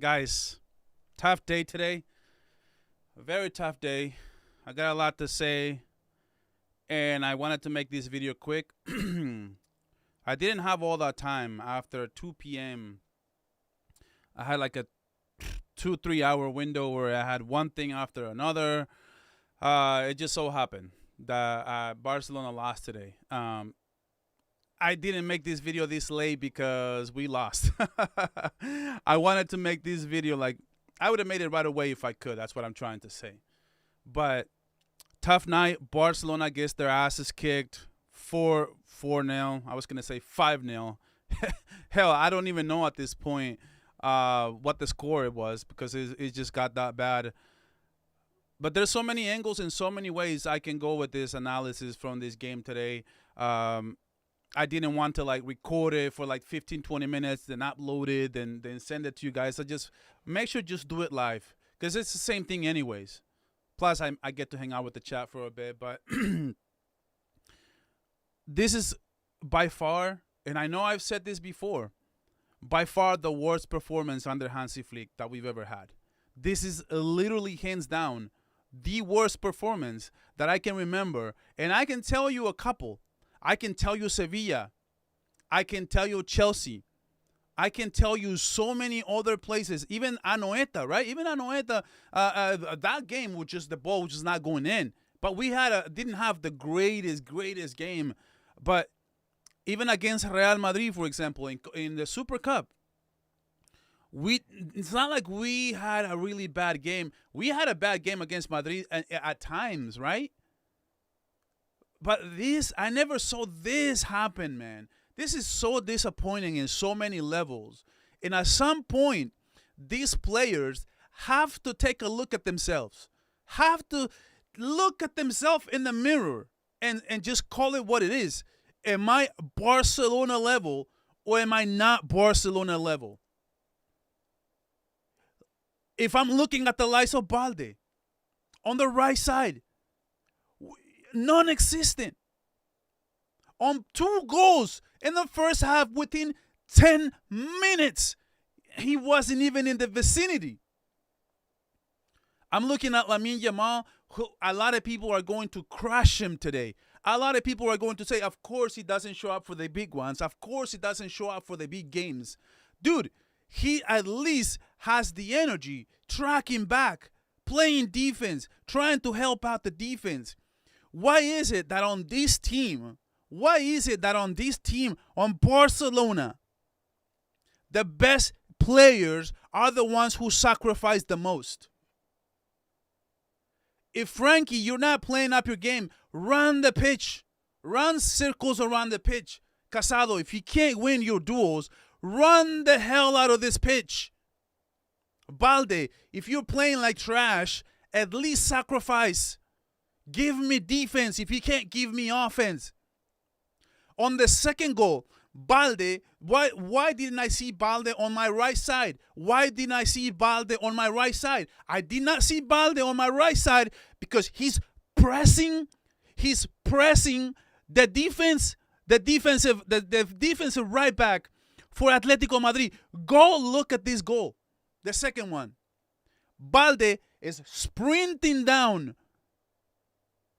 Guys, tough day today. A very tough day. I got a lot to say, and I wanted to make this video quick. I didn't have all that time after 2 p.m. I had like a 2-3 hour window where I had one thing after another. It just so happened that Barcelona lost today. I didn't make this video this late because we lost. I wanted to make this video like I would have made it right away if I could. That's what I'm trying to say. But tough night. Barcelona gets their asses kicked 4-0. I was going to say 5-0. Hell, I don't even know at this point what the score it was because it just got that bad. But there's so many angles and so many ways I can go with this analysis from this game today. I didn't want to like record it for like 15-20 minutes, then upload it, then send it to you guys. So just make sure just do it live because it's the same thing anyways. Plus, I get to hang out with the chat for a bit. But this is by far, and I know I've said this before, by far the worst performance under Hansi Flick that we've ever had. This is literally hands down the worst performance that I can remember. And I can tell you a couple. I can tell you Sevilla. I can tell you Chelsea. I can tell you so many other places. Even Anoeta, right? Even Anoeta, that game was just the ball was just not going in. But we didn't have the greatest game. But even against Real Madrid, for example, in the Super Cup, it's not like we had a really bad game. We had a bad game against Madrid at times, right? But I never saw this happen, man. This is so disappointing in so many levels. And at some point, these players have to take a look at themselves. Have to look at themselves in the mirror and just call it what it is. Am I Barcelona level or am I not Barcelona level? If I'm looking at the likes of Balde on the right side, non-existent. On 2 goals in the first half within 10 minutes. He wasn't even in the vicinity. I'm looking at Lamine Yamal, who a lot of people are going to crush him today. A lot of people are going to say, of course he doesn't show up for the big ones. Of course he doesn't show up for the big games. Dude, he at least has the energy, tracking back, playing defense, trying to help out the defense. Why is it that on this team, on Barcelona, the best players are the ones who sacrifice the most? If Frankie, you're not playing up your game, run the pitch. Run circles around the pitch. Casado, if you can't win your duels, run the hell out of this pitch. Balde, if you're playing like trash, at least sacrifice. Give me defense if you can't give me offense. On the second goal, Balde, why didn't I see Balde on my right side? Why didn't I see Balde on my right side? I did not see Balde on my right side because he's pressing the defensive right back for Atlético Madrid. Go look at this goal. The second one. Balde is sprinting down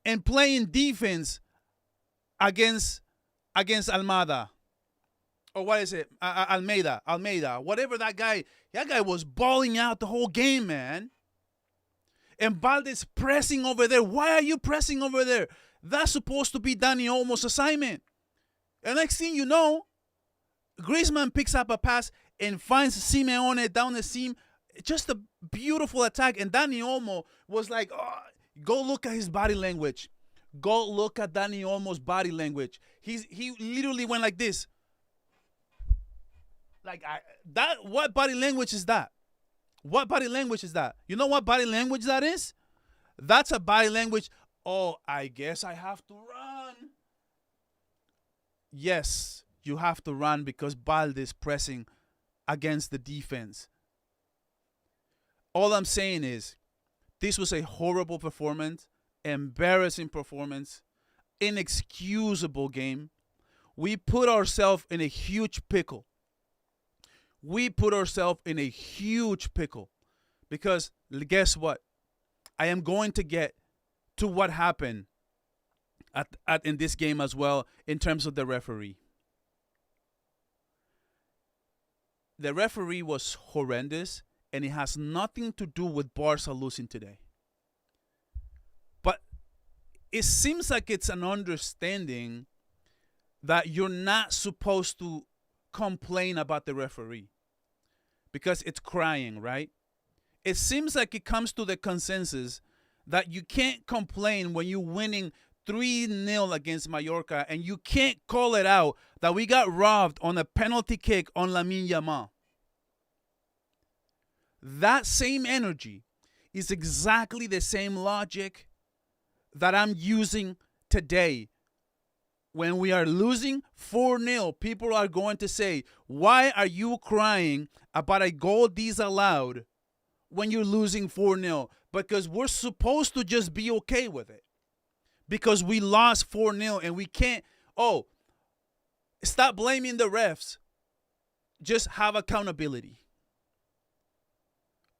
and playing defense against Almada. Or what is it? Almeida. Whatever that guy was balling out the whole game, man. And Balde's pressing over there. Why are you pressing over there? That's supposed to be Dani Olmo's assignment. And next thing you know, Griezmann picks up a pass and finds Simeone down the seam. Just a beautiful attack. And Dani Olmo was like, oh, go look at his body language. Go look at Dani Olmo's body language. He literally went like this. What body language is that? What body language is that? You know what body language that is? That's a body language. Oh, I guess I have to run. Yes, you have to run because Balde is pressing against the defense. All I'm saying is this was a horrible performance, embarrassing performance, inexcusable game. We put ourselves in a huge pickle. we put ourselves in a huge pickle. Because guess what? I am going to get to what happened in this game as well in terms of the referee. The referee was horrendous, and it has nothing to do with Barca losing today. But it seems like it's an understanding that you're not supposed to complain about the referee because it's crying, right? It seems like it comes to the consensus that you can't complain when you're winning 3-0 against Mallorca, and you can't call it out that we got robbed on a penalty kick on Lamine Yamal. That same energy is exactly the same logic that I'm using today. When we are losing 4-0, people are going to say, why are you crying about a goal disallowed when you're losing 4-0? Because we're supposed to just be okay with it. Because we lost 4-0 and we can't, stop blaming the refs. Just have accountability.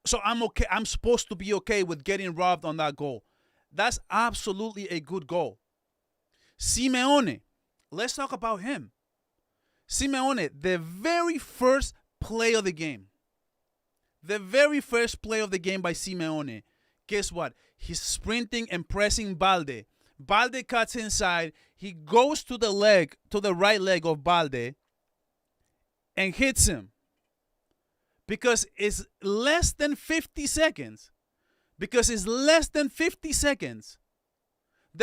So I'm okay. I'm supposed to be okay with getting robbed on that goal. That's absolutely a good goal. Simeone, let's talk about him. Simeone, the very first play of the game. The very first play of the game by Simeone. Guess what? He's sprinting and pressing Balde. Balde cuts inside. He goes to the right leg of Balde and hits him. Because it's less than 50 seconds. The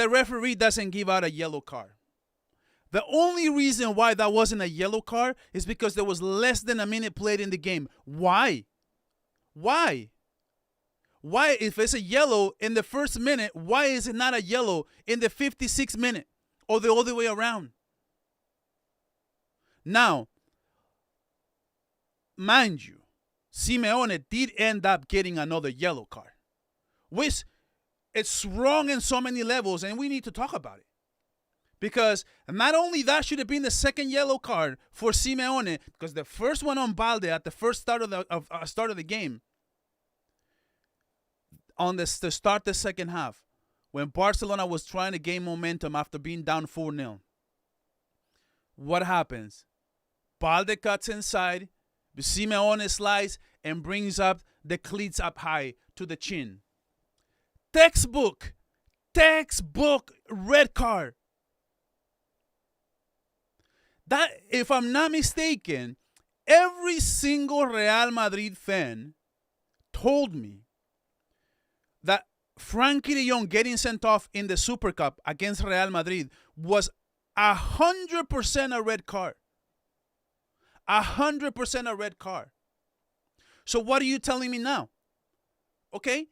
referee doesn't give out a yellow card. The only reason why that wasn't a yellow card is because there was less than a minute played in the game. Why? Why, if it's a yellow in the first minute, why is it not a yellow in the 56th minute or the other way around? Now, mind you, Simeone did end up getting another yellow card, which it's wrong in so many levels, and we need to talk about it. Because not only that should have been the second yellow card for Simeone, because the first one on Balde at the first start of the game, to start the second half, when Barcelona was trying to gain momentum after being down 4-0. What happens? Balde cuts inside, Simeone slides and brings up the cleats up high to the chin. Textbook red card. That, if I'm not mistaken, every single Real Madrid fan told me that Frankie de Jong getting sent off in the Super Cup against Real Madrid was 100% a red card. 100% a red card. So what are you telling me now? Okay?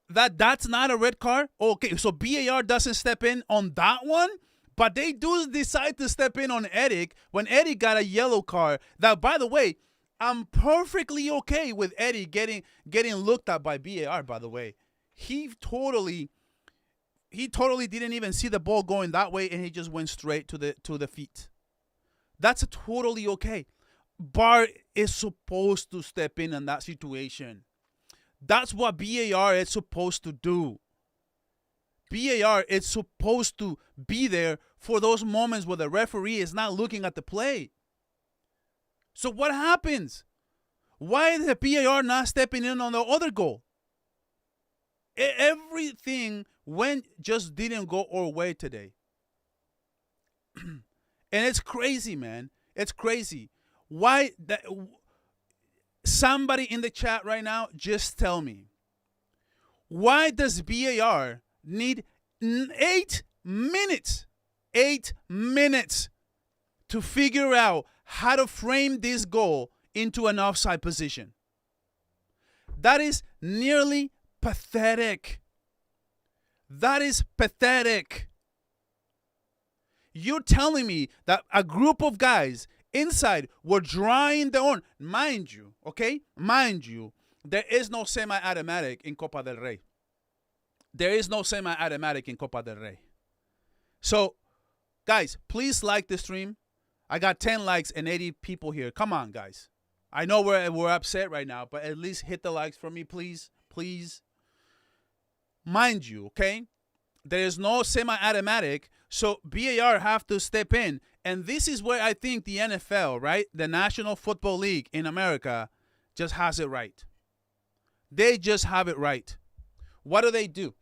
That's not a red card? Okay, so VAR doesn't step in on that one? But they do decide to step in on Eric when Eric got a yellow card. That, by the way, I'm perfectly okay with Eddie getting looked at by VAR, by the way. He totally didn't even see the ball going that way, and he just went straight to the feet. That's totally okay. VAR is supposed to step in that situation. That's what VAR is supposed to do. VAR is supposed to be there for those moments where the referee is not looking at the play. So what happens? Why is the VAR not stepping in on the other goal? Everything didn't go our way today. And it's crazy, man. It's crazy. Why somebody in the chat right now, just tell me. Why does VAR need 8 minutes? 8 minutes to figure out how to frame this goal into an offside position. That is nearly pathetic. That is pathetic. You're telling me that a group of guys inside were drawing their own. Mind you, okay? Mind you, there is no semi-automatic in Copa del Rey. There is no semi-automatic in Copa del Rey. So, guys, please like the stream. I got 10 likes and 80 people here. Come on, guys. I know we're upset right now, but at least hit the likes for me, please. Please. Mind you, okay? There is no semi-automatic, so VAR have to step in. And this is where I think the NFL, right, the National Football League in America, just has it right. They just have it right. What do they do?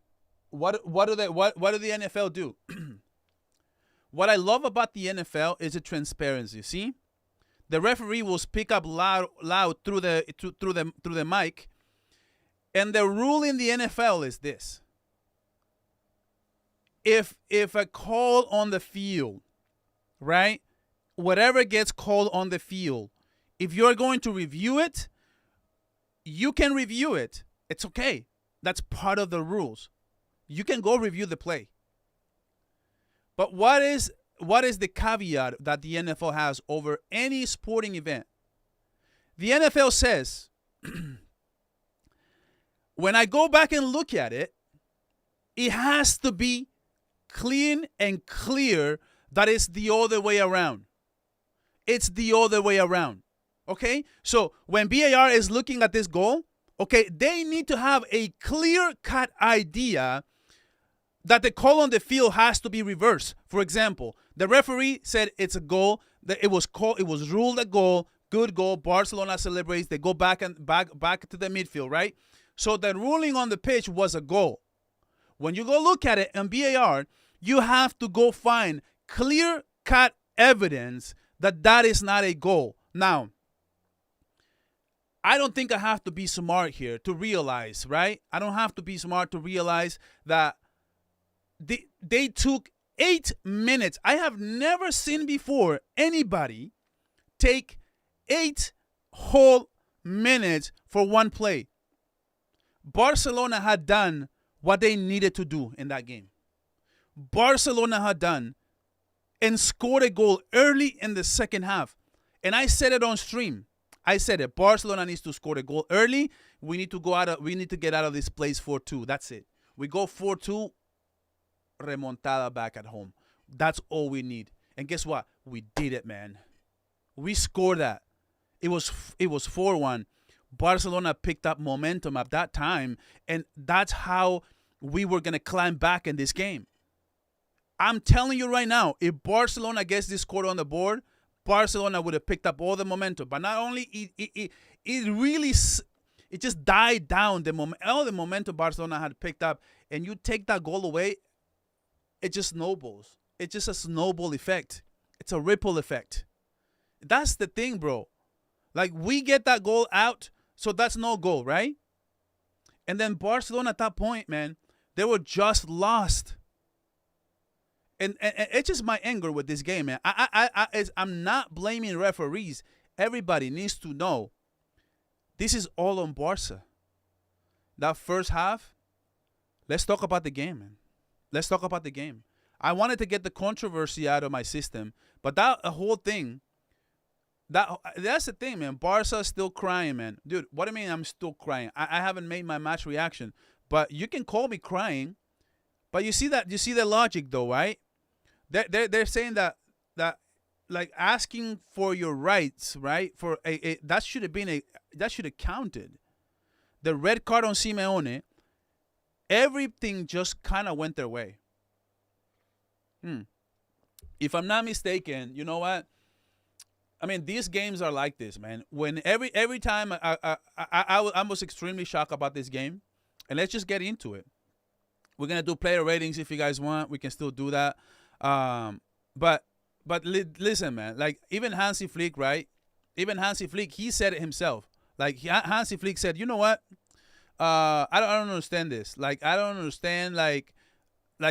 What do the NFL do? What I love about the NFL is the transparency. See, the referee will speak up loud through the mic, and the rule in the NFL is this: if a call on the field, right, whatever gets called on the field, if you're going to review it, you can review it. It's okay. That's part of the rules. You can go review the play. But what is the caveat that the NFL has over any sporting event? The NFL says, when I go back and look at it, it has to be clean and clear that it's the other way around. It's the other way around. Okay? So when VAR is looking at this goal, okay, they need to have a clear-cut idea that the call on the field has to be reversed. For example, the referee said it's a goal. That it was ruled a goal. Good goal. Barcelona celebrates. They go back to the midfield, right? So the ruling on the pitch was a goal. When you go look at it in VAR, you have to go find clear-cut evidence that is not a goal. Now, I don't think I have to be smart here to realize, right? I don't have to be smart to realize that they took 8 minutes. I have never seen before anybody take 8 whole minutes for one play. Barcelona had done what they needed to do in that game. Barcelona had done and scored a goal early in the second half. And I said it on stream. I said it. Barcelona needs to score a goal early. We need to get out of this place 4-2. That's it. We go 4-2, remontada back at home. That's all we need. And guess what? We did it, man. We scored that. It was 4-1. Barcelona picked up momentum at that time, and that's how we were going to climb back in this game. I'm telling you right now, if Barcelona gets this score on the board, Barcelona would have picked up all the momentum. But not only it just died down. All the momentum Barcelona had picked up, and you take that goal away, it just snowballs. It's just a snowball effect. It's a ripple effect. That's the thing, bro. Like, we get that goal out, so that's no goal, right? And then Barcelona at that point, man, they were just lost. And it's just my anger with this game, man. I'm not blaming referees. Everybody needs to know this is all on Barca. That first half, let's talk about the game, man. Let's talk about the game. I wanted to get the controversy out of my system, but that whole thing, that's the thing, man. Barca's still crying, man. Dude, what do you mean I'm still crying? I haven't made my match reaction, but you can call me crying. But you see the logic, though, right? They're saying that like asking for your rights, right? For that should have counted. The red card on Simeone, everything just kind of went their way. If I'm not mistaken, you know what? I mean, these games are like this, man. When every time I was extremely shocked about this game, and let's just get into it. We're gonna do player ratings if you guys want. We can still do that. But listen, man. Like, even Hansi Flick, right? Even Hansi Flick, he said it himself. Like, Hansi Flick said, you know what? I don't understand this. Like, I don't understand. Like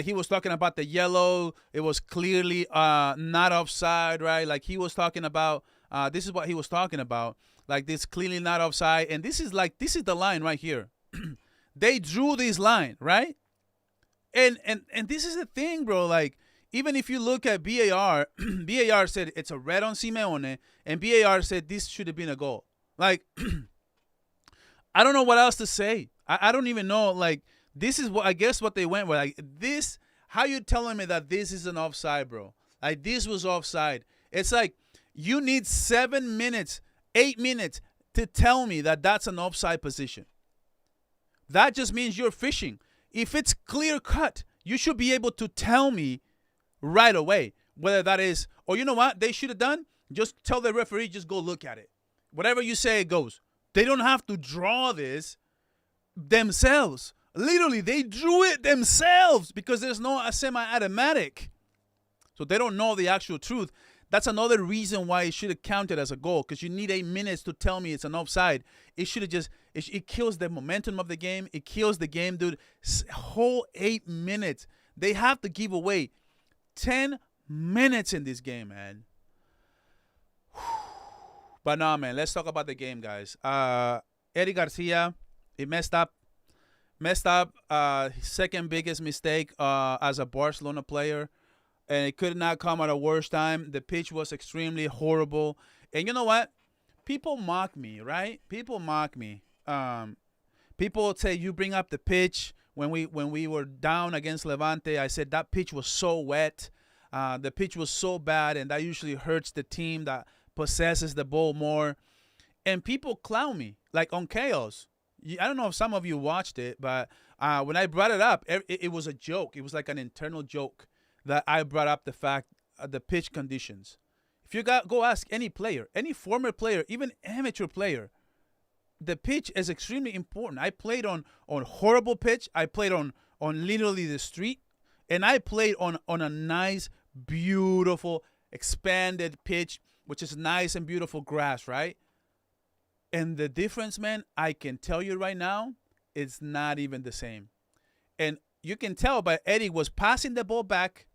he was talking about the yellow. It was clearly not offside, right? Like, he was talking about. This is what he was talking about. Like, this clearly not offside, and this is the line right here. They drew this line, right? And this is the thing, bro. Like, even if you look at VAR, VAR said it's a red on Simeone, and VAR said this should have been a goal. Like, I don't know what else to say. I don't even know. Like, this is what I guess what they went with. Like, this, how you telling me that this is an offside, bro? Like, this was offside. It's like you need 7 minutes, 8 minutes, to tell me that that's an offside position. That just means you're fishing. If it's clear cut, you should be able to tell me right away whether that is, or you know what they should have done? Just tell the referee, just go look at it. Whatever you say, it goes. They don't have to draw this themselves. Literally, they drew it themselves because there's no semi-automatic. So they don't know the actual truth. That's another reason why it should have counted as a goal, because you need 8 minutes to tell me it's an offside. It should have just, it kills the momentum of the game. It kills the game, dude. Whole 8 minutes. They have to give away 10 minutes in this game, man. But no, man, let's talk about the game, guys. Eric García, he messed up. His second biggest mistake as a Barcelona player. And it could not come at a worse time. The pitch was extremely horrible. And you know what? People mock me, right? People mock me. People say you bring up the pitch. When we were down against Levante, I said that pitch was so wet. The pitch was so bad, and that usually hurts the team that possesses the ball more. And people clown me, like on Chaos. I don't know if some of you watched it, but when I brought it up, it was a joke. It was like an internal joke that I brought up the fact the pitch conditions. If you go ask any player, any former player, even amateur player, the pitch is extremely important. I played on horrible pitch. I played on literally the street, and I played on a nice, beautiful, expanded pitch, which is nice and beautiful grass, right? And the difference, man, I can tell you right now, it's not even the same. And you can tell by Eddie was passing the ball back,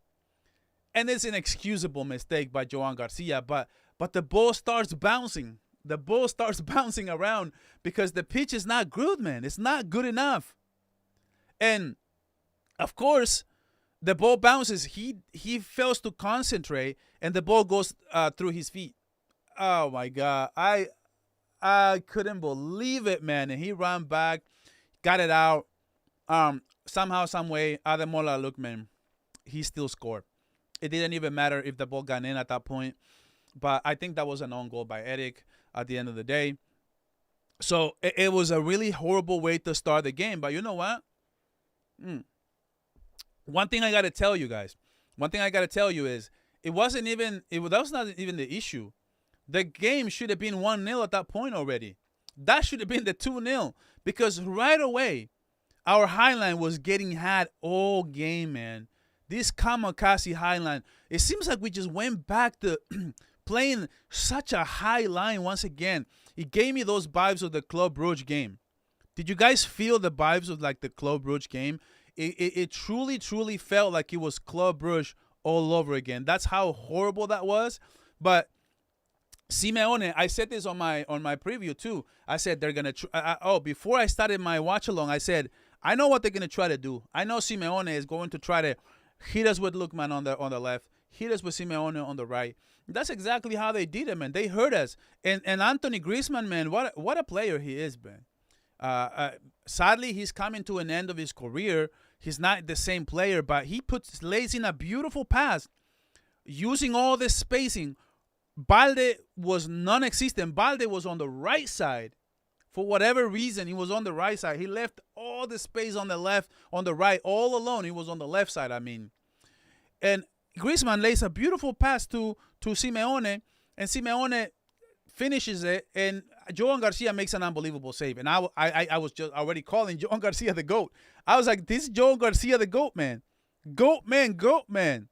and it's an excusable mistake by Julián García, but the ball starts bouncing. The ball starts bouncing around because the pitch is not good, man. It's not good enough. And, of course, the ball bounces. He fails to concentrate, and the ball goes through his feet. Oh, my God. I couldn't believe it, man. And he ran back, got it out. Somehow, some way, Ademola Lookman, he still scored. It didn't even matter if the ball got in at that point. But I think that was an own goal by Eric at the end of the day. So it was a really horrible way to start the game. But you know what? One thing I got to tell you guys. One thing I got to tell you is that was not even the issue. The game should have been 1-0 at that point already. That should have been the 2-0. Because right away, our highline was getting had all game, man. This kamikaze highline, it seems like we just went back to playing such a high line once again. It gave me those vibes of the Club Brugge game. Did you guys feel the vibes of like the Club Brugge game? It truly, truly felt like it was Club Brugge all over again. That's how horrible that was. But Simeone, I said this on my preview too. I said they're gonna. Before I started my watch along, I said I know what they're gonna try to do. I know Simeone is going to try to hit us with Lookman on the left, hit us with Simeone on the right. That's exactly how they did it, man. They hurt us. And Anthony Griezmann, man, what a player he is, man. Sadly, he's coming to an end of his career. He's not the same player, but he lays in a beautiful pass, using all this spacing. Balde was non-existent. Balde was on the right side. For whatever reason, he was on the right side. He left all the space on the left, on the right, all alone. He was on the left side, I mean. And Griezmann lays a beautiful pass to Simeone, and Simeone finishes it, and Julián García makes an unbelievable save. And I was just already calling Julián García the GOAT. I was like, this is Julián García the GOAT, man. GOAT, man, GOAT, man.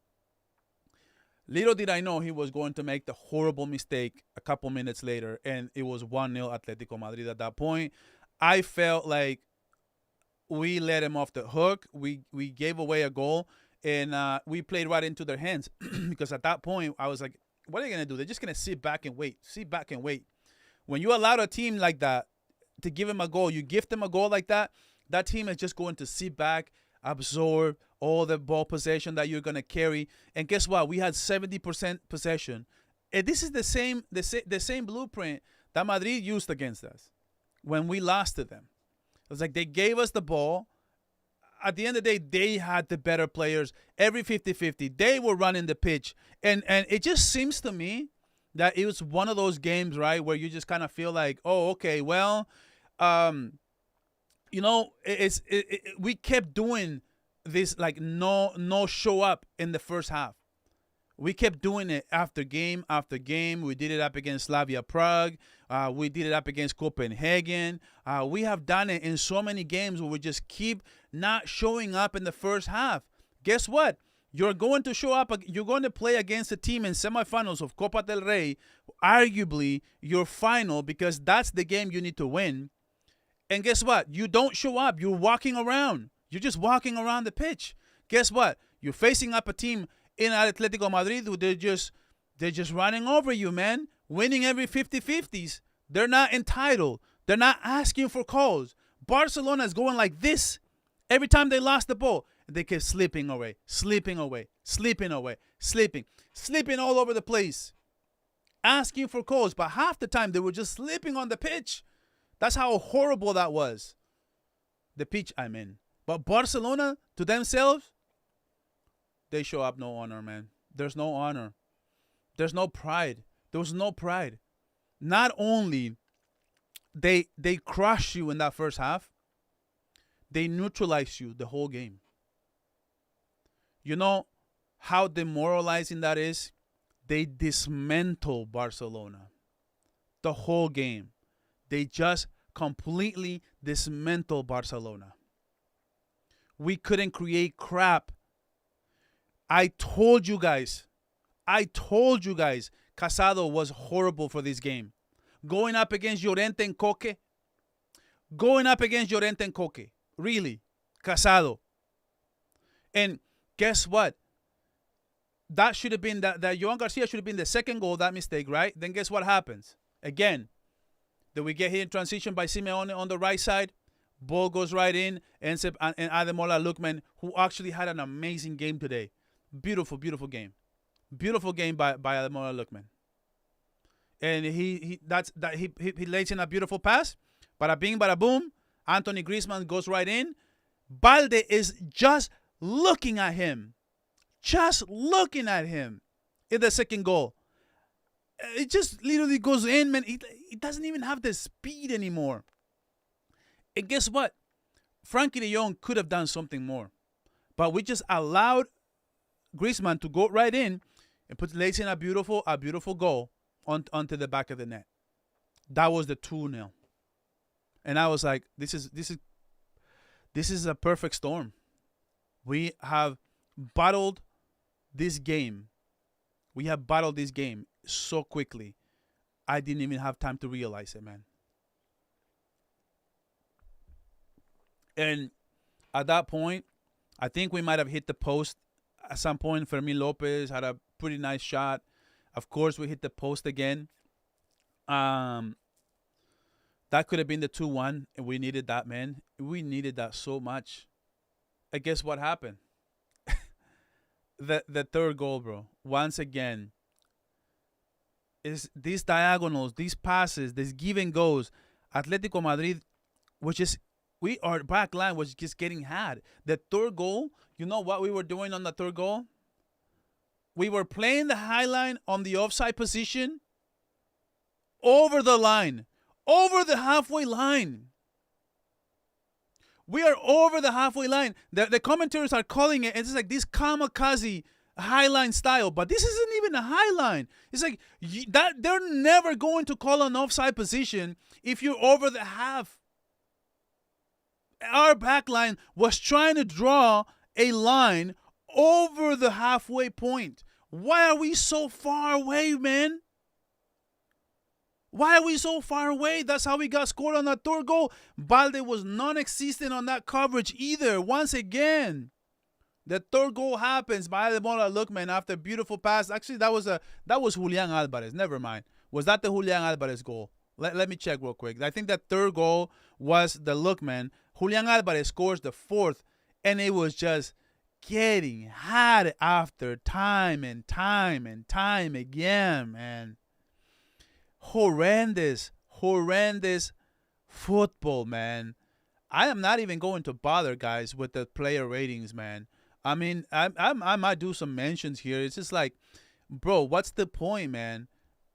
Little did I know he was going to make the horrible mistake a couple minutes later, and it was 1-0 Atlético Madrid at that point. I felt like we let him off the hook. We gave away a goal, and we played right into their hands because at that point, I was like, what are they going to do? They're just going to sit back and wait, When you allow a team like that to give him a goal, you gift them a goal like that, that team is just going to sit back, absorb all the ball possession that you're going to carry. And guess what? We had 70% possession. And this is the same blueprint that Madrid used against us when we lost to them. It was like they gave us the ball. At the end of the day, they had the better players. Every 50-50, they were running the pitch. And it just seems to me that it was one of those games, right, where you just kind of feel like, oh, okay, well, we kept doing this, like, no show up in the first half. We kept doing it after game after game. We did it up against Slavia Prague. We did it up against Copenhagen. We have done it in so many games where we just keep not showing up in the first half. Guess what? You're going to show up. You're going to play against a team in semifinals of Copa del Rey, arguably your final, because that's the game you need to win. And guess what? You don't show up. You're walking around. You're just walking around the pitch. Guess what? You're facing up a team in Atlético Madrid who they're just running over you, man. Winning every 50-50s. They're not entitled. They're not asking for calls. Barcelona is going like this every time they lost the ball. They kept slipping away all over the place, asking for calls. But half the time they were just slipping on the pitch. That's how horrible that was. The pitch I'm in. But Barcelona, to themselves, they show up no honor, man. There's no honor. There's no pride. There was no pride. Not only they crush you in that first half, they neutralize you the whole game. You know how demoralizing that is? They dismantle Barcelona the whole game. They just completely dismantle Barcelona. We couldn't create crap. I told you guys, Casado was horrible for this game. Going up against Llorente and Coque. Really, Casado. And guess what? That should have been, that Julián García should have been the second goal, that mistake, right? Then guess what happens? Again, did we get hit in transition by Simeone on the right side? Ball goes right in, and Ademola Lookman, who actually had an amazing game today. Beautiful, beautiful game. Beautiful game by Ademola Lookman. And he lays in a beautiful pass. Bada bing, bada boom. Anthony Griezmann goes right in. Balde is just looking at him. Just looking at him in the second goal. It just literally goes in, man. He doesn't even have the speed anymore. And guess what? Frankie de Jong could have done something more. But we just allowed Griezmann to go right in and put lays in a beautiful goal onto the back of the net. That was the 2-0. And I was like, this is a perfect storm. We have battled this game. We have battled this game so quickly. I didn't even have time to realize it, man. And at that point, I think we might have hit the post at some point. Fermín López had a pretty nice shot. Of course, we hit the post again. That could have been the 2-1, and we needed that, man. We needed that so much. And guess what happened? The third goal, bro. Once again, is these diagonals, these passes, this give and goes. Atlético Madrid, our back line was just getting had. The third goal, you know what we were doing on the third goal? We were playing the high line on the offside position over the line, over the halfway line. We are over the halfway line. The commentators are calling it, it's like this kamikaze high line style, but this isn't even a high line. It's like that they're never going to call an offside position if you're over the half. Our back line was trying to draw a line over the halfway point. Why are we so far away, man? Why are we so far away? That's how we got scored on that third goal. Balde was non-existent on that coverage either. Once again, the third goal happens by Ademola Lookman after a beautiful pass. Actually, that was Julián Álvarez. Never mind. Was that the Julián Álvarez goal? Let me check real quick. I think that third goal was the Lookman. Julián Álvarez scores the fourth, and it was just getting had after time and time and time again, man. Horrendous football, man. I am not even going to bother, guys, with the player ratings, man. I mean, I might do some mentions here. It's just like, bro, what's the point, man?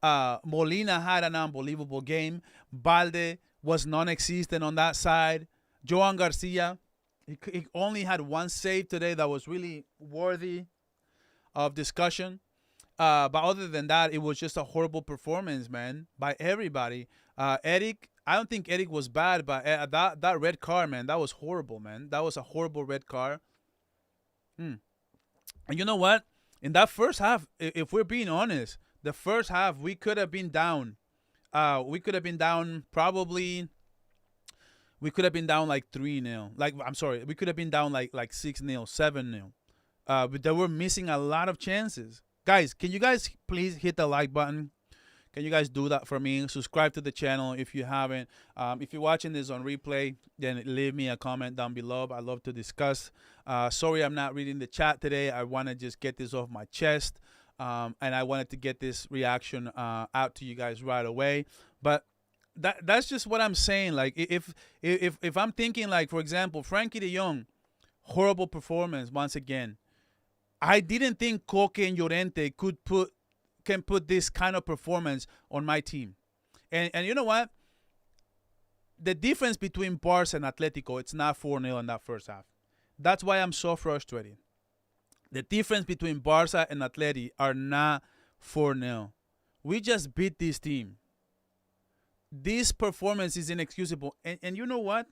Molina had an unbelievable game. Balde was non-existent on that side. Joan Garcia, he only had one save today that was really worthy of discussion. But other than that, it was just a horrible performance, man, by everybody. Eric, I don't think Eric was bad, but that red card, man, that was horrible, man. That was a horrible red card. And you know what? In that first half, if we're being honest, the first half we could have been down. We could have been down probably. We could have been down like 3-0. Like, I'm sorry, we could have been down like 6-0, 7-0. But they were missing a lot of chances. Guys, can you guys please hit the like button? Can you guys do that for me? Subscribe to the channel if you haven't. If you're watching this on replay, then leave me a comment down below. I love to discuss. Sorry I'm not reading the chat today. I want to just get this off my chest. And I wanted to get this reaction out to you guys right away. But that's just what I'm saying. Like, if I'm thinking, like, for example, Frankie de Jong, horrible performance once again. I didn't think Koke and Llorente can put this kind of performance on my team. And you know what? The difference between Barça and Atletico, it's not 4-0 in that first half. That's why I'm so frustrated. The difference between Barça and Atleti are not 4-0. We just beat this team. This performance is inexcusable. And you know what?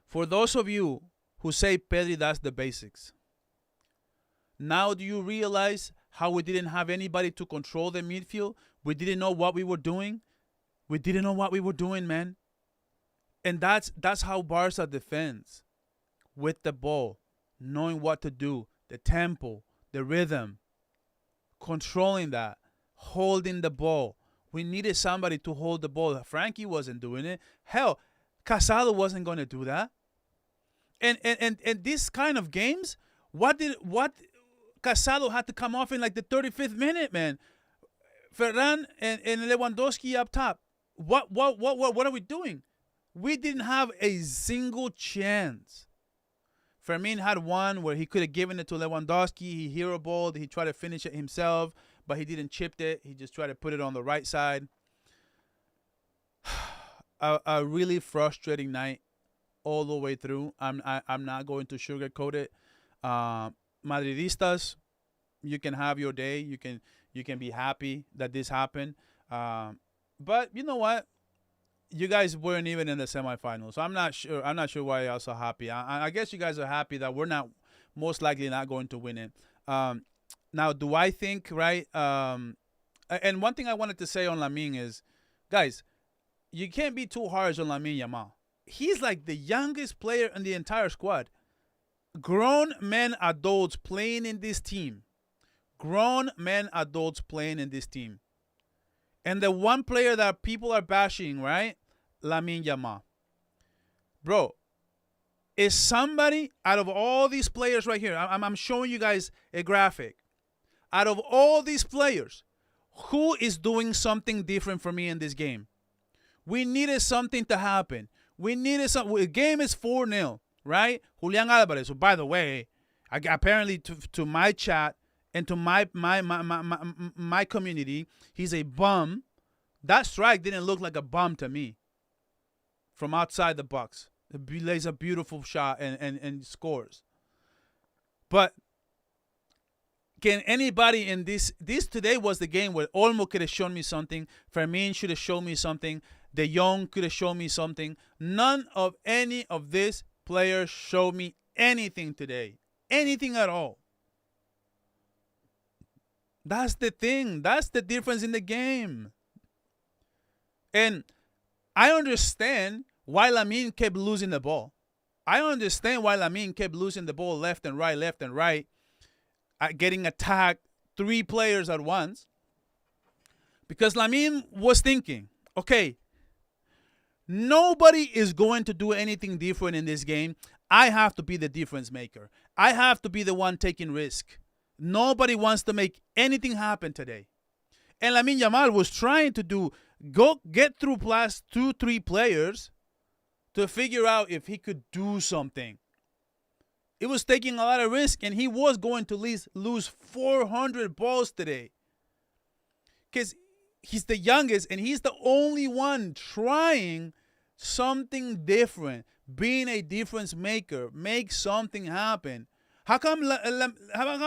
For those of you who say Pedri does the basics, now do you realize how we didn't have anybody to control the midfield? We didn't know what we were doing. We didn't know what we were doing, man. And that's how Barca defends. With the ball, knowing what to do, the tempo, the rhythm, controlling that, holding the ball. We needed somebody to hold the ball. Frankie wasn't doing it. Hell, Casado wasn't going to do that. And this kind of games, what Casado had to come off in like the 35th minute, man. Ferran and Lewandowski up top. What are we doing? We didn't have a single chance. Fermin had one where he could have given it to Lewandowski. He hero balled. He tried to finish it himself, but he didn't chip it. He just tried to put it on the right side. A really frustrating night all the way through. I'm not going to sugarcoat it. Madridistas, you can have your day. You can be happy that this happened. But you know what? You guys weren't even in the semifinals. So I'm not sure why you're so happy. I guess you guys are happy that we're not most likely not going to win it. Now, do I think, right? And one thing I wanted to say on Lamine is, guys, you can't be too harsh on Lamine Yamal. He's like the youngest player in the entire squad. Grown men, adults playing in this team. Grown men, adults playing in this team. And the one player that people are bashing, right? Lamine Yamal. Bro, is somebody out of all these players right here, I'm showing you guys a graphic. Out of all these players, who is doing something different for me in this game? We needed something to happen. We needed something. The game is 4-0, right? Julián Álvarez. So by the way, apparently to my chat and to my community, he's a bum. That strike didn't look like a bum to me. From outside the box, he lays a beautiful shot and scores. But can anybody in this today was the game where Olmo could have shown me something, Fermin should have shown me something, De Jong could have shown me something. None of any of these players showed me anything today. Anything at all. That's the thing. That's the difference in the game. And I understand why Lamine kept losing the ball. I understand why Lamine kept losing the ball left and right, getting attacked, 3 players at once. Because Lamine was thinking, okay, nobody is going to do anything different in this game. I have to be the difference maker. I have to be the one taking risk. Nobody wants to make anything happen today. And Lamine Yamal was trying to get through plus 2-3 players to figure out if he could do something. It was taking a lot of risk, and he was going to lose 400 balls today. because he's the youngest and he's the only one trying something different, being a difference maker, make something happen. How come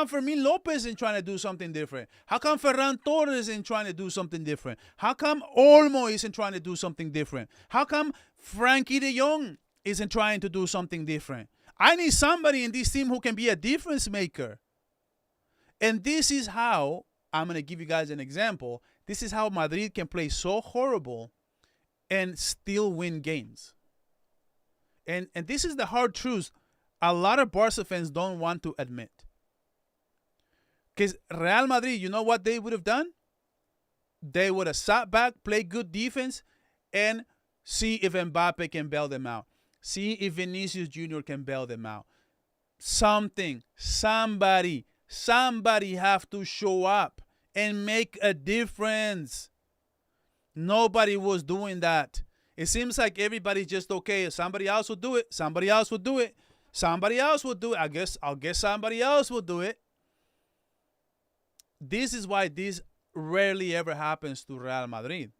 Fermin Lopez isn't trying to do something different? How come Ferran Torres isn't trying to do something different? How come Olmo isn't trying to do something different? How come Frankie de Jong isn't trying to do something different? I need somebody in this team who can be a difference maker. And this is how, I'm going to give you guys an example. This is how Madrid can play so horrible and still win games. And this is the hard truth a lot of Barca fans don't want to admit. Because Real Madrid, you know what they would have done? They would have sat back, played good defense, and see if Mbappe can bail them out. See if Vinicius Jr. can bail them out. Somebody have to show up and make a difference. Nobody was doing that. It seems like everybody's just okay. Somebody else will do it. Somebody else will do it. Somebody else will do it. I'll guess somebody else will do it. This is why this rarely ever happens to Real Madrid.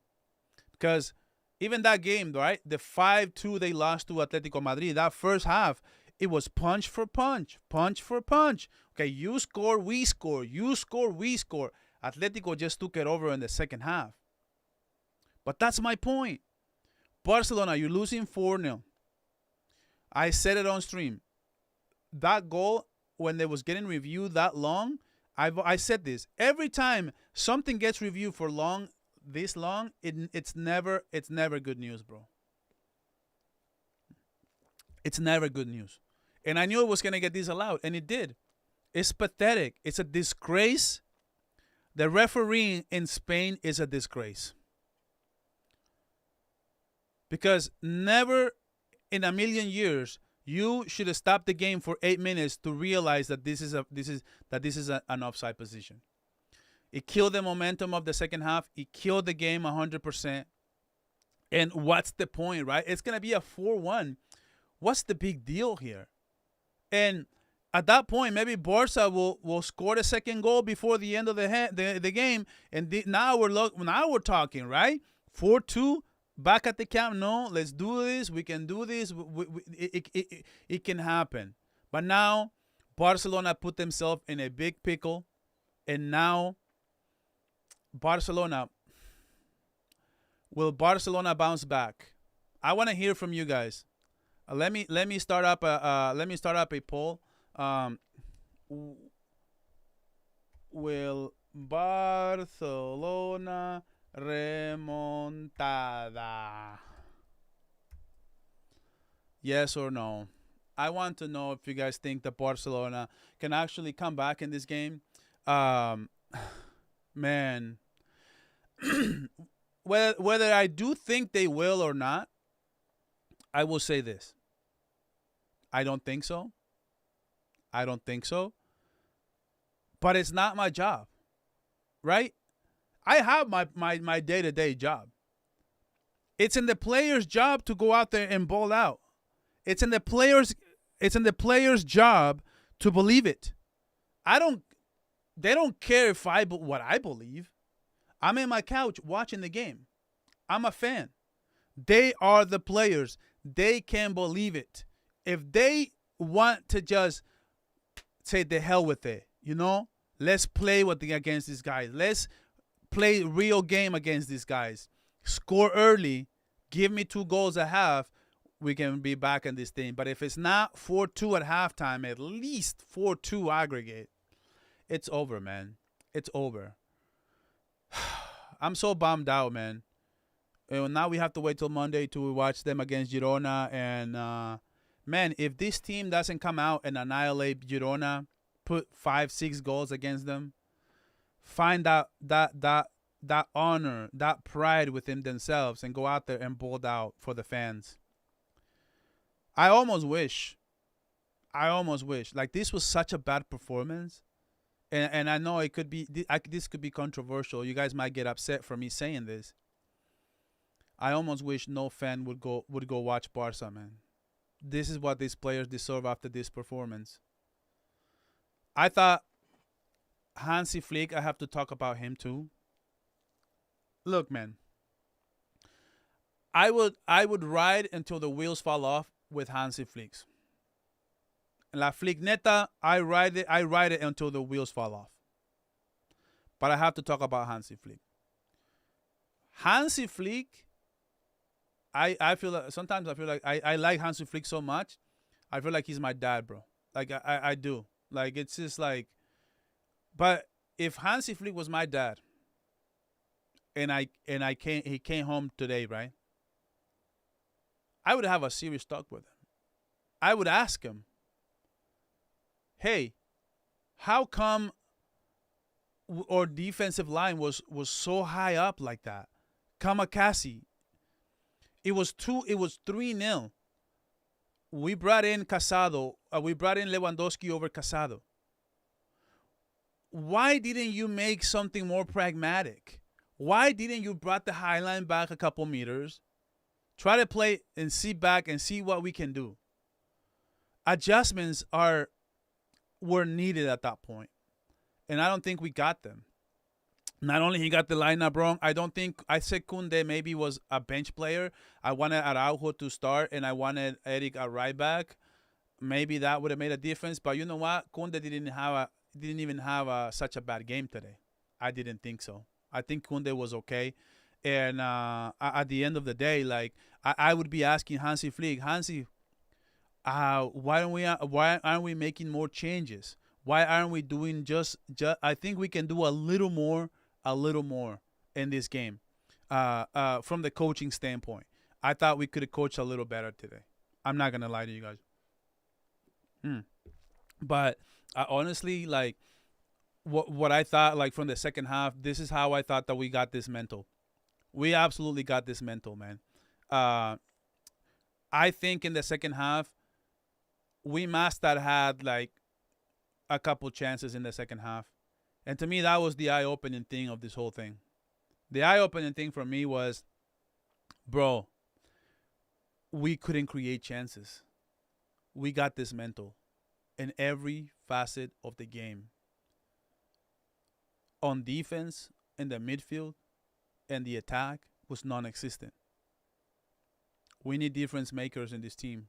Because even that game, right? The 5-2 they lost to Atlético Madrid, that first half, it was punch for punch, punch for punch. Okay, you score, we score. You score, we score. Atlético just took it over in the second half. But that's my point. Barcelona, you're losing 4-0. I said it on stream. That goal, when they was getting reviewed that long, I said this. Every time something gets reviewed for this long, it's never good news, bro. It's never good news. And I knew it was going to get disallowed, and it did. It's pathetic. It's a disgrace. The refereeing in Spain is a disgrace. Because never in a million years you should have stopped the game for 8 minutes to realize that this is an offside position. It killed the momentum of the second half. It killed the game 100%. And what's the point, right? It's gonna be a 4-1. What's the big deal here? And at that point, maybe Barca will score the second goal before the end of the game. And now we're talking, right? 4-2. Back at the Camp Nou, let's do this. We can do this. It can happen. But now, Barcelona put themselves in a big pickle. And now, will Barcelona bounce back? I want to hear from you guys. Let me start up a poll. Will Barcelona remontada? Yes or no? I want to know if you guys think that Barcelona can actually come back in this game. Man, whether I do think they will or not, I will say this. I don't think so. But it's not my job, right? I have my day-to-day job. It's in the player's job to go out there and ball out. It's in the player's job to believe it. They don't care what I believe. I'm in my couch watching the game. I'm a fan. They are the players. They can believe it. If they want to just say the hell with it, let's play against these guys. Let's play real game against these guys. Score early. Give me 2 goals at half. We can be back in this thing. But if it's not 4-2 at halftime, at least 4-2 aggregate, it's over, man. It's over. I'm so bummed out, man. And now we have to wait till Monday to watch them against Girona. And, man, if this team doesn't come out and annihilate Girona, put 5-6 goals against them, find that honor, that pride within themselves, and go out there and ball out for the fans. I almost wish. Like, this was such a bad performance. And I know it could be this could be controversial. You guys might get upset for me saying this. I almost wish no fan would go watch Barca, man. This is what these players deserve after this performance. I thought Hansi Flick, I have to talk about him too. Look, man. I would ride until the wheels fall off with Hansi Flick. La Flick neta, I ride it until the wheels fall off. But I have to talk about Hansi Flick. Hansi Flick, I feel like sometimes I feel like I like Hansi Flick so much. I feel like he's my dad, bro. Like I do. Like it's just like, but if Hansi Flick was my dad, he came home today, right? I would have a serious talk with him. I would ask him, hey, how come our defensive line was so high up like that? Kamikaze. It was 3-0. We brought in Casado. We brought in Lewandowski over Casado. Why didn't you make something more pragmatic? Why didn't you brought the high line back a couple meters? Try to play and see back and see what we can do. Adjustments were needed at that point, and I don't think we got them. Not only he got the lineup wrong, I said Koundé maybe was a bench player. I wanted Araujo to start, and I wanted Eric at right back. Maybe that would have made a difference. But you know what? Koundé didn't even have such a bad game today. I didn't think so. I think Koundé was okay. And at the end of the day, like I would be asking Hansi Flick, Hansi, why aren't we making more changes? Why aren't we doing just? I think we can do a little more in this game. From the coaching standpoint, I thought we could have coached a little better today. I'm not gonna lie to you guys. But honestly, like what I thought, like from the second half, this is how I thought that we got this mental. We absolutely got this mental, man. I think in the second half, we must have had like a couple chances in the second half. And to me, that was the eye-opening thing of this whole thing. The eye-opening thing for me was, bro, we couldn't create chances. We got this mental in every facet of the game. On defense, in the midfield, and the attack was non-existent. We need difference makers in this team.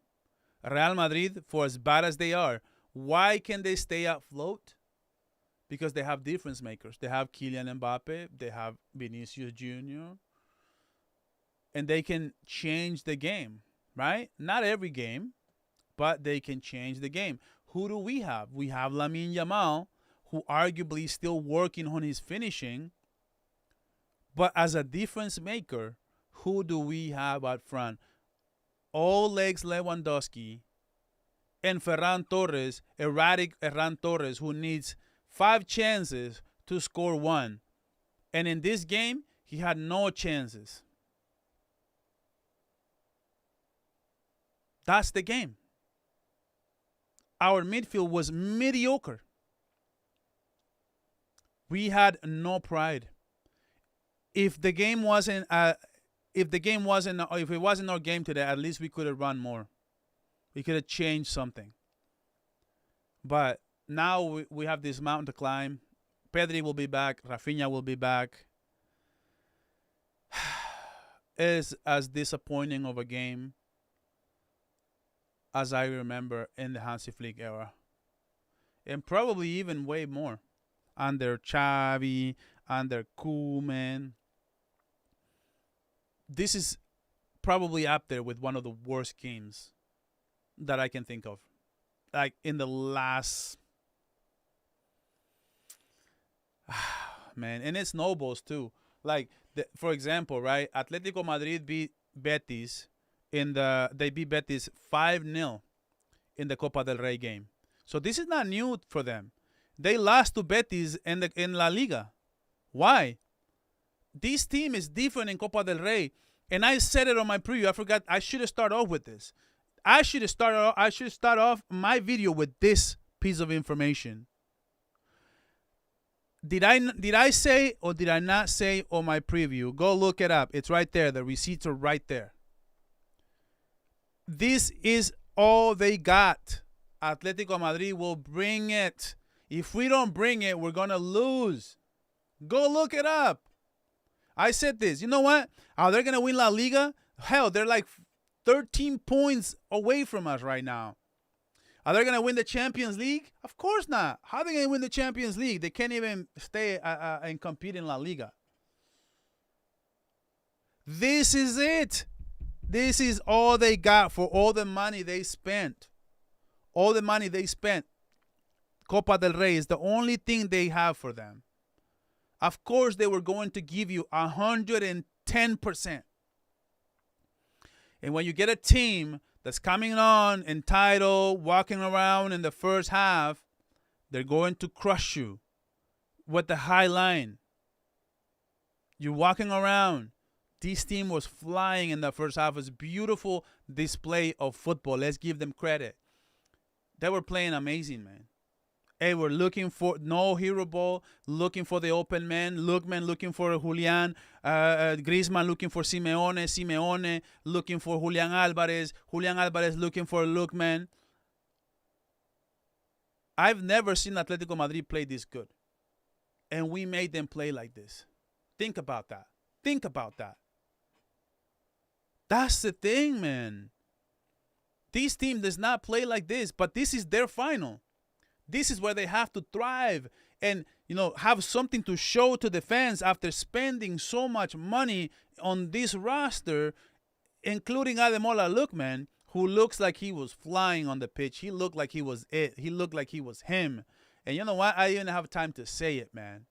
Real Madrid, for as bad as they are, why can they stay afloat? Because they have difference makers. They have Kylian Mbappe. They have Vinicius Jr. And they can change the game, right? Not every game, but they can change the game. Who do we have? We have Lamine Yamal, who arguably is still working on his finishing. But as a difference maker, who do we have up front? All legs Lewandowski and Ferran Torres, erratic Ferran Torres, who needs 5 chances to score 1. And in this game, he had no chances. That's the game. Our midfield was mediocre. We had no pride. If it wasn't our game today, at least we could have run more. We could have changed something. But now we have this mountain to climb. Pedri will be back. Rafinha will be back. It's as disappointing of a game as I remember in the Hansi Flick era. And probably even way more. Under Xavi, under Koeman. This is probably up there with one of the worst games that I can think of. Like in the last... man, and it snowballs too. Like, for example, right? Atlético Madrid beat Betis they beat Betis 5-0 in the Copa del Rey game. So this is not new for them. They lost to Betis in La Liga. Why? This team is different in Copa del Rey. And I said it on my preview. I forgot. I should have started off with this. I should start off my video with this piece of information. Did I say or did I not say on my preview? Go look it up. It's right there. The receipts are right there. This is all they got. Atlético Madrid will bring it. If we don't bring it, we're going to lose. Go look it up. I said this. You know what? Are they going to win La Liga? Hell, they're like 13 points away from us right now. Are they going to win the Champions League? Of course not. How are they going to win the Champions League? They can't even stay and compete in La Liga. This is it. This is all they got for all the money they spent. All the money they spent. Copa del Rey is the only thing they have for them. Of course, they were going to give you 110%. And when you get a team that's coming on entitled, walking around in the first half, they're going to crush you with the high line. You're walking around. This team was flying in the first half. It was a beautiful display of football. Let's give them credit. They were playing amazing, man. They were looking for no hero ball, looking for the open man. Lookman looking for Julián. Griezmann looking for Simeone. Simeone looking for Julián Álvarez. Julián Álvarez looking for Lookman. I've never seen Atlético Madrid play this good. And we made them play like this. Think about that. Think about that. That's the thing, man. This team does not play like this, but this is their final. This is where they have to thrive and, have something to show to the fans after spending so much money on this roster, including Ademola Lookman, who looks like he was flying on the pitch. He looked like he was it. He looked like he was him. And you know what? I didn't have time to say it, man.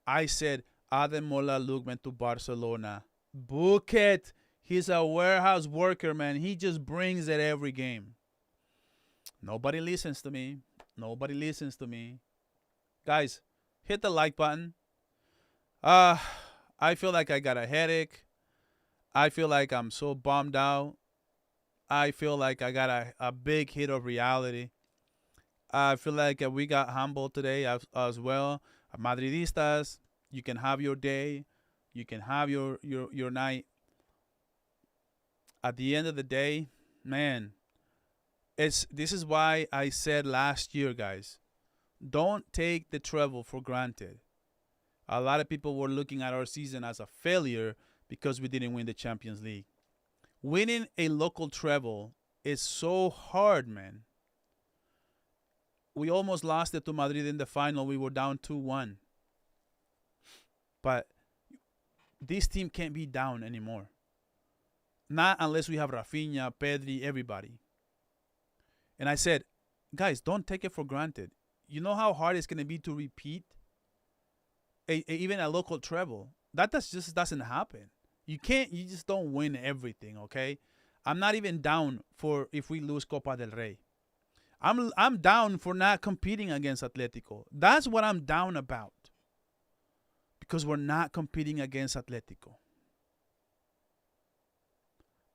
I said, Ademola Lookman to Barcelona. Book it. He's a warehouse worker, man. He just brings it every game. Nobody listens to me. Nobody listens to me. Guys, hit the like button. I feel like I got a headache. I feel like I'm so bummed out. I feel like I got a big hit of reality. I feel like we got humbled today as well. Madridistas, you can have your day. You can have your night. At the end of the day, man, this is why I said last year, guys, don't take the treble for granted. A lot of people were looking at our season as a failure because we didn't win the Champions League. Winning a local treble is so hard, man. We almost lost it to Madrid in the final. We were down 2-1. But this team can't be down anymore. Not unless we have Rafinha, Pedri, everybody. And I said, guys, don't take it for granted. You know how hard it's going to be to repeat even a local treble? That just doesn't happen. You just don't win everything, okay? I'm not even down for if we lose Copa del Rey. I'm down for not competing against Atletico. That's what I'm down about. Because we're not competing against Atletico.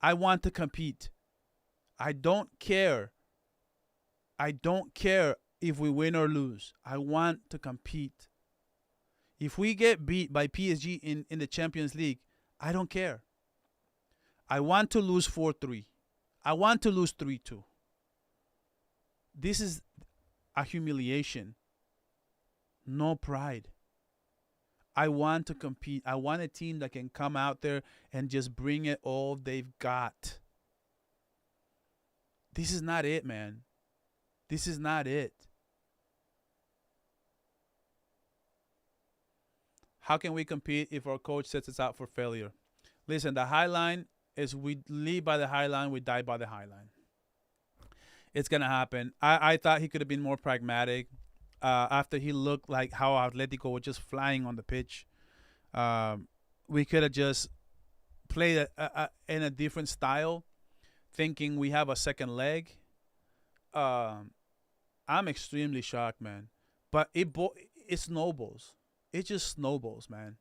I want to compete. I don't care. I don't care if we win or lose. I want to compete. If we get beat by PSG in the Champions League, I don't care. I want to lose 4-3. I want to lose 3-2. This is a humiliation. No pride. I want to compete. I want a team that can come out there and just bring it all they've got. This is not it, man. This is not it. How can we compete if our coach sets us out for failure? Listen, the high line is we lead by the high line, we die by the high line. It's going to happen. I thought he could have been more pragmatic. After he looked like how Atletico was just flying on the pitch. We could have just played in a different style, thinking we have a second leg. I'm extremely shocked, man. But it snowballs. It just snowballs, man.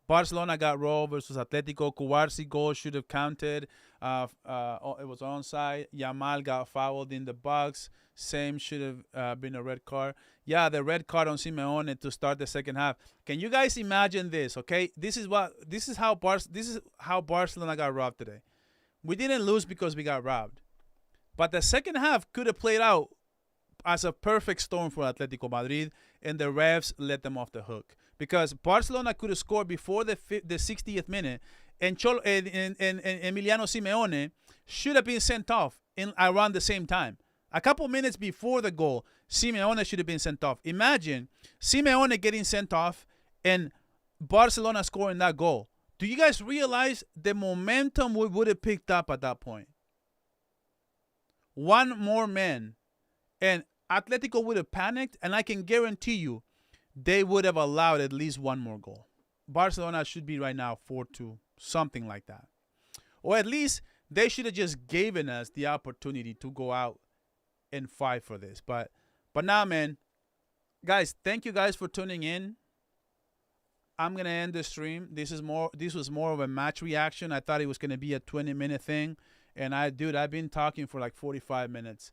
Barcelona got rolled versus Atletico. Cubarsi goal should have counted. It was onside. Yamal got fouled in the box. Same should have been a red card. Yeah, the red card on Simeone to start the second half. Can you guys imagine this? Okay, this is how Barcelona got robbed today. We didn't lose because we got robbed, but the second half could have played out as a perfect storm for Atletico Madrid, and the refs let them off the hook because Barcelona could have scored before the 60th minute, and Emiliano Simeone should have been sent off in around the same time. A couple minutes before the goal, Simeone should have been sent off. Imagine Simeone getting sent off and Barcelona scoring that goal. Do you guys realize the momentum we would have picked up at that point? One more man, and Atletico would have panicked, and I can guarantee you they would have allowed at least one more goal. Barcelona should be right now 4-2, something like that. Or at least they should have just given us the opportunity to go out and fight for this. But now, man, guys, thank you guys for tuning in. I'm gonna end the stream. This was more of a match reaction. I thought it was gonna be a 20-minute thing, and I've been talking for like 45 minutes.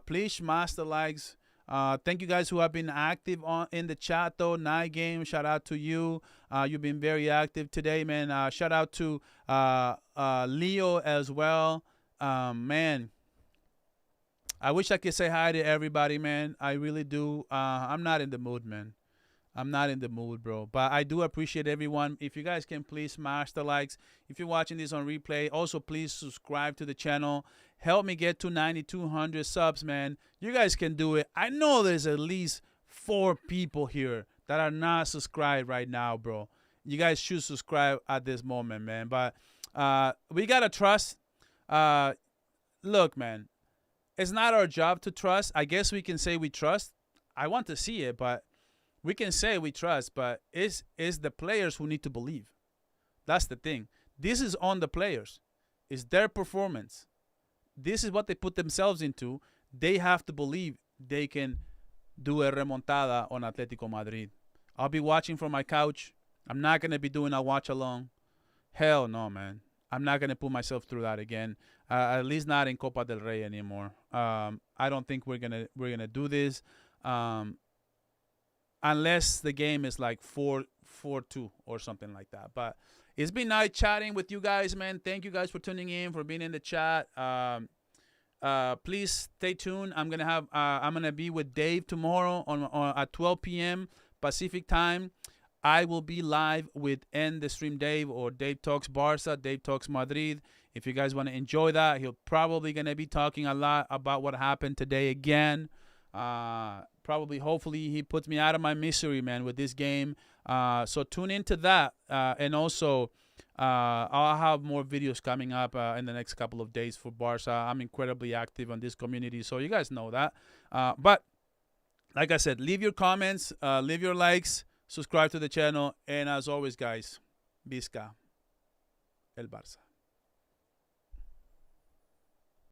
Please smash the likes. Thank you guys who have been active in the chat though. Night Game, shout out to you. You've been very active today, man. Shout out to Leo as well. Man, I wish I could say hi to everybody, man. I really do. I'm not in the mood, man. I'm not in the mood, bro. But I do appreciate everyone. If you guys can please smash the likes. If you're watching this on replay, also please subscribe to the channel. Help me get to 9,200 subs, man. You guys can do it. I know there's at least 4 people here that are not subscribed right now, bro. You guys should subscribe at this moment, man. But we got to trust. Look, man, it's not our job to trust. I guess we can say we trust. I want to see it, but we can say we trust, but it's the players who need to believe. That's the thing. This is on the players. It's their performance. This is what they put themselves into. They have to believe they can do a remontada on Atlético Madrid. I'll be watching from my couch. I'm not going to be doing a watch along. Hell no, man. I'm not going to put myself through that again. At least not in Copa del Rey anymore. I don't think we're gonna do this. Unless the game is like 4-2 or something like that. But it's been nice chatting with you guys, man. Thank you guys for tuning in, for being in the chat. Please stay tuned. I'm gonna be with Dave tomorrow at 12 p.m. Pacific time. I will be live with End the Stream Dave, or Dave Talks Barça, Dave Talks Madrid. If you guys want to enjoy that, he'll probably gonna be talking a lot about what happened today again. Hopefully he puts me out of my misery, man, with this game. So tune into that. And also, I'll have more videos coming up in the next couple of days for Barça. I'm incredibly active on this community, so you guys know that. But like I said, leave your comments, leave your likes, subscribe to the channel. And as always, guys, Visca el Barça.